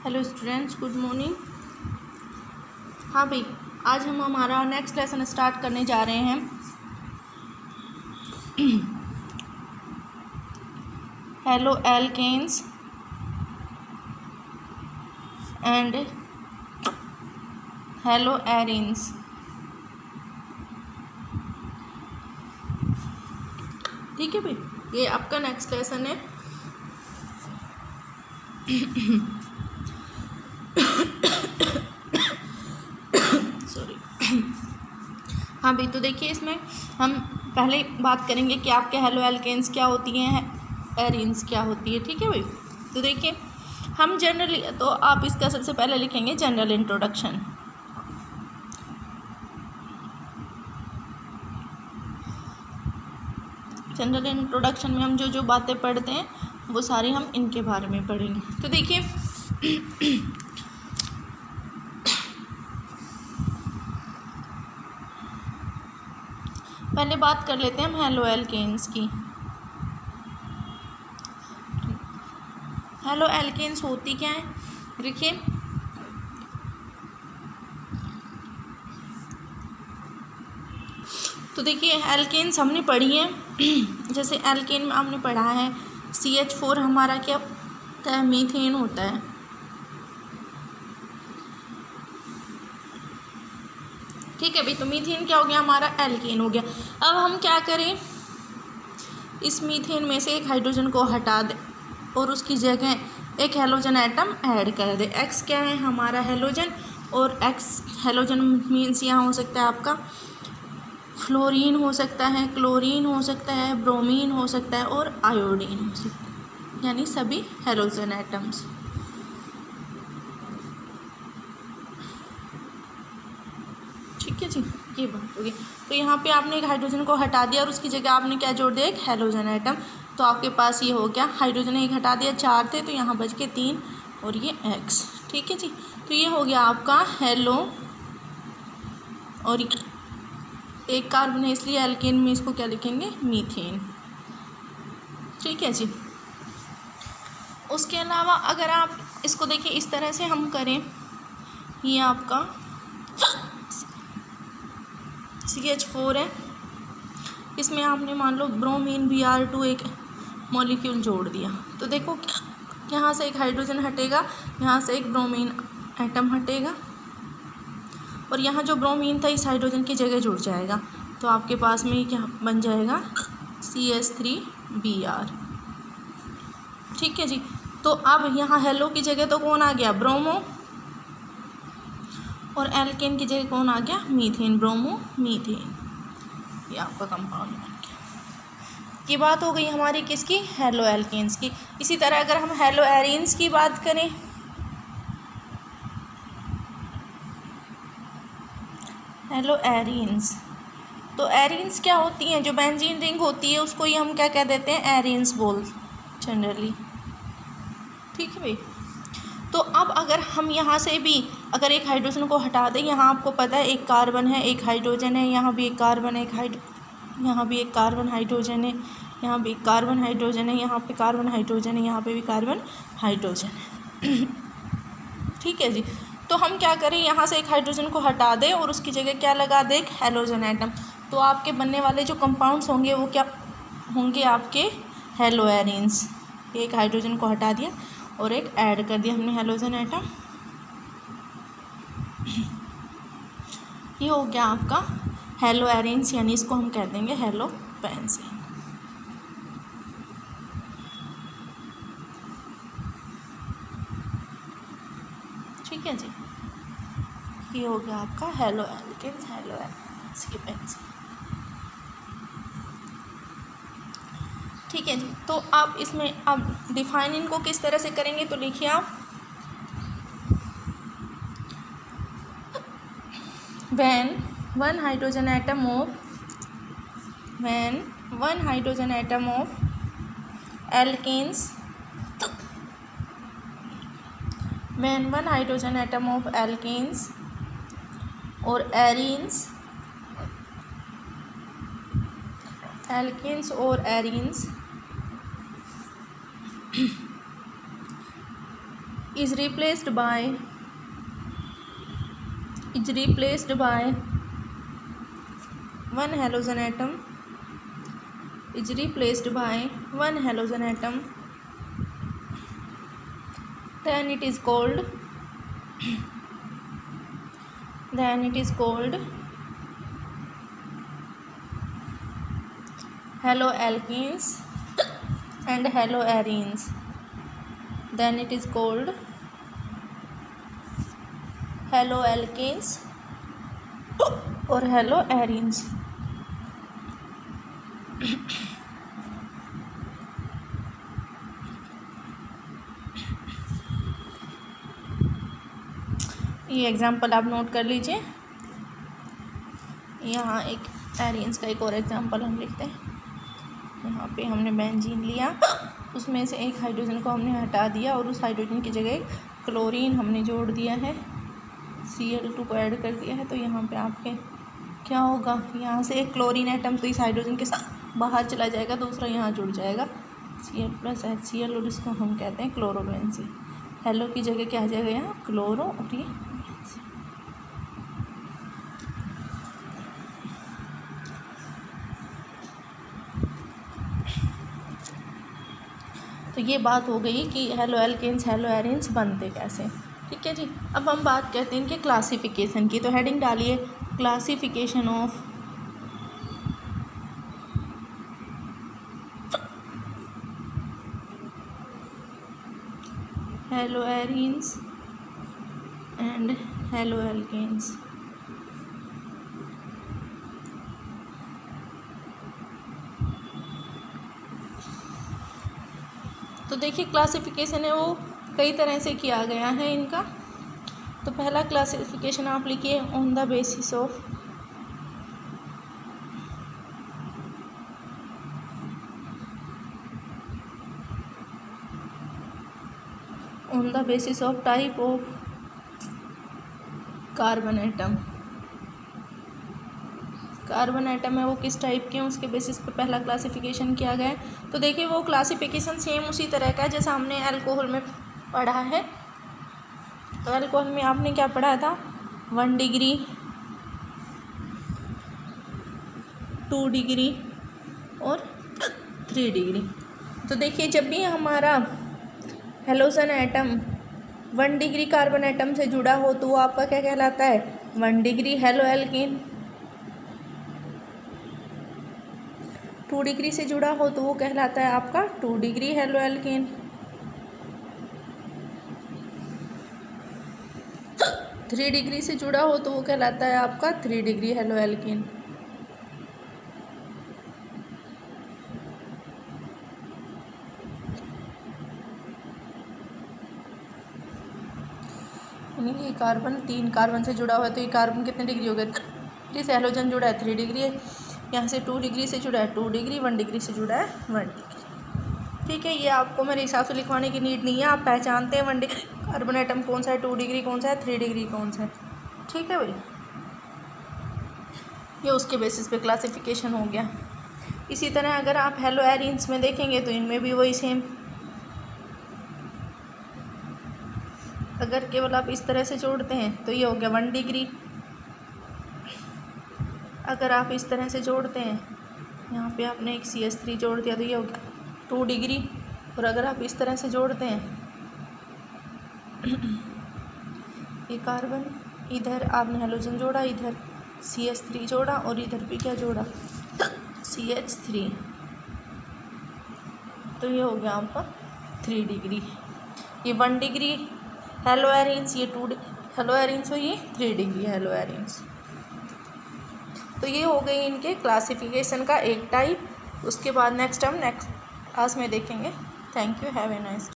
Hello students, good morning. हाँ भाई, आज हम हमारा नेक्स्ट लेसन स्टार्ट करने जा रहे हैं। Hello alkenes and hello arenes. ठीक है भाई, ये आपका नेक्स्ट लेसन है। सॉरी। हाँ भाई, तो देखिए इसमें हम पहले बात करेंगे कि आपके हेलो एल्केन्स क्या होती हैं, एरिन्स क्या होती है। ठीक है भाई, तो देखिए हम जनरली, तो आप इसका सबसे पहले लिखेंगे जनरल इंट्रोडक्शन। जनरल इंट्रोडक्शन में हम जो जो बातें पढ़ते हैं वो सारी हम इनके बारे में पढ़ेंगे। तो देखिए पहले बात कर लेते हैं हम हेलो एल्केन्स की। हेलो एल्केन्स होती क्या है, देखिए तो देखिए एल्केन्स हमने पढ़ी है। जैसे एल्केन में हमने पढ़ा है CH4 हमारा क्या होता है, मीथेन होता है। ठीक है भाई, तो मीथेन क्या हो गया, हमारा एल्केन हो गया। अब हम क्या करें, इस मीथेन में से एक हाइड्रोजन को हटा दें और उसकी जगह एक हेलोजन एटम ऐड कर दे। एक्स क्या है, हमारा हेलोजन, और एक्स हेलोजन मीन्स यहाँ हो सकता है आपका फ्लोरीन हो सकता है, क्लोरीन हो सकता है, ब्रोमीन हो सकता है और आयोडीन हो सकता है, यानी सभी हेलोजन एटम्स। ठीक है जी, ये बात होगी। तो यहाँ पे आपने एक हाइड्रोजन को हटा दिया और उसकी जगह आपने क्या जोड़ दिया, एक हेलोजन एटम। तो आपके पास ये हो गया, हाइड्रोजन एक हटा दिया, 4 थे तो यहाँ बच के 3 और ये एक्स। ठीक है जी, तो ये हो गया आपका हेलो, और एक कार्बन है इसलिए एल्केन में इसको क्या लिखेंगे, मीथेन। ठीक है जी। उसके अलावा अगर आप इसको देखिए इस तरह से हम करें, ये आपका CH4 है, इसमें आपने मान लो ब्रोमीन Br2 एक मॉलिक्यूल जोड़ दिया, तो देखो यहाँ से एक हाइड्रोजन हटेगा, यहाँ से एक ब्रोमीन एटम हटेगा, और यहाँ जो ब्रोमीन था इस हाइड्रोजन की जगह जुड़ जाएगा। तो आपके पास में क्या बन जाएगा, CH3Br। ठीक है जी। तो अब यहाँ हेलो की जगह तो कौन आ गया, ब्रोमो, और एल्केन की जगह कौन आ गया, मीथेन, ब्रोमो मीथेन। ये आपका कंपाउंड बन गया। ये बात हो गई हमारी किसकी, हेलो एल्केन्स की। इसी तरह अगर हम हेलो एरिन्स की बात करें, हेलो एरिन्स, तो एरिन्स क्या होती हैं, जो बेंजीन रिंग होती है उसको ही हम क्या कह देते हैं, एरिन्स बोल जनरली। ठीक है भाई। तो अब अगर हम यहाँ से भी अगर एक हाइड्रोजन को हटा दें, यहाँ आपको पता है एक कार्बन है, एक हाइड्रोजन है, यहाँ भी एक कार्बन है, यहाँ भी एक कार्बन हाइड्रोजन है, यहाँ भी एक कार्बन हाइड्रोजन है, यहाँ पे कार्बन हाइड्रोजन है, यहाँ पे भी कार्बन हाइड्रोजन है। ठीक है जी। तो हम क्या करें, यहाँ से एक हाइड्रोजन को हटा दें और उसकी जगह क्या लगा दें, एक हेलोजन एटम। तो आपके बनने वाले जो कंपाउंड्स होंगे वो क्या होंगे, आपके हेलो एरिन्स। एक हाइड्रोजन को हटा दिया और एक ऐड कर दिया हमने हेलोजन एटम, ये हो गया आपका हेलो एरिन्स, यानी इसको हम कह देंगे हेलो बेंजीन। ठीक है जी, ये हो गया आपका हेलो एल्केन्स, हेलो एरिन्स की बेंजीन। ठीक है जी। तो आप इसमें अब डिफाइन इनको किस तरह से करेंगे, तो लिखिए आप, when one hydrogen atom of alkanes, when one hydrogen atom of alkanes or arenes, alkanes or arenes is replaced by one halogen atom, is replaced by one halogen atom, then it is called haloalkenes and haloarenes. Then it is called haloalkenes or haloarenes. ये example आप note कर लीजिए। यहाँ एक Aryans का एक और example हम लिखते हैं। यहाँ पे हमने बेंजीन लिया, उसमें से एक हाइड्रोजन को हमने हटा दिया और उस हाइड्रोजन की जगह क्लोरीन हमने जोड़ दिया है, Cl2 को ऐड कर दिया है। तो यहाँ पे आपके क्या होगा, यहाँ से एक क्लोरीन एटम तो इस हाइड्रोजन के साथ बाहर चला जाएगा, दूसरा यहाँ जुड़ जाएगा Cl+HCl और इसको हम कहते हैं क्लोरोबेंजीन। हेलो की जगह क्या आ जाएगा यहाँ क्लोरो और ये। तो ये बात हो गई कि हेलोएल्केन्स हेलोएरेन्स बनते कैसे। ठीक है जी। अब हम बात करते हैं इनके क्लासिफिकेशन की। तो हेडिंग डालिए क्लासिफिकेशन ऑफ हेलोएरेन्स एंड हेलोएल्केन्स। तो देखिए क्लासिफिकेशन है वो कई तरह से किया गया है इनका। तो पहला क्लासिफिकेशन आप लिखिए on the basis of type of carbon atom. Carbon atom है वो किस टाइप के हैं उसके बेसिस पे पहला क्लासिफिकेशन किया गया है। तो देखिए वो क्लासिफिकेशन सेम उसी तरह का है जैसा हमने अल्कोहल में पढ़ा है। तो अल्कोहल में आपने क्या पढ़ा था 1 डिग्री 2 डिग्री और 3 डिग्री। तो देखिए जब भी हमारा halogen atom 1 degree carbon atom से जुड़ा हो तो वो आपका क्या कहलाता है 1 डिग्री हेलोएल्केन। 2 डिग्री से जुड़ा हो तो वो कहलाता है आपका 2 डिग्री हेलोएल्केन। 3 डिग्री से जुड़ा हो तो वो कहलाता है आपका 3 डिग्री हेलोएल्केन। ये कार्बन 3 कार्बन से जुड़ा हुआ है तो ये कार्बन कितने डिग्री हो गए 3 से हेलोजन जुड़ा है 3 डिग्री है। यहाँ से 2 डिग्री से जुड़ा है 2 डिग्री 1 डिग्री से जुड़ा है 1 डिग्री। ठीक है, ये आपको मेरे हिसाब से लिखवाने की नीड नहीं है, आप पहचानते हैं 1 डिग्री कार्बन एटम कौन सा है 2 डिग्री कौन सा है 3 डिग्री कौन सा है। ठीक है भाई, ये उसके बेसिस पे क्लासिफिकेशन हो गया। इसी तरह अगर आप हेलोएरेन्स में देखेंगे तो इनमें भी वही सेम। अगर केवल आप इस तरह से जोड़ते हैं तो ये हो गया 1 डिग्री। अगर आप इस तरह से जोड़ते हैं यहाँ पे आपने एक CH3 जोड़ दिया तो ये हो गया 2 डिग्री। और अगर आप इस तरह से जोड़ते हैं ये कार्बन, इधर आपने हेलोजन जोड़ा, इधर CH3 जोड़ा और इधर भी क्या जोड़ा CH3, तो ये हो गया आपका 3 डिग्री। ये 1 डिग्री हेलोएरेन्स, ये 2 हेलोएरेन्स हो, ये 3 डिग्री हेलोएरेन्स। तो ये हो गई इनके क्लासिफिकेशन का एक टाइप। उसके बाद नेक्स्ट हम नेक्स्ट क्लास में देखेंगे। Thank you, have a nice.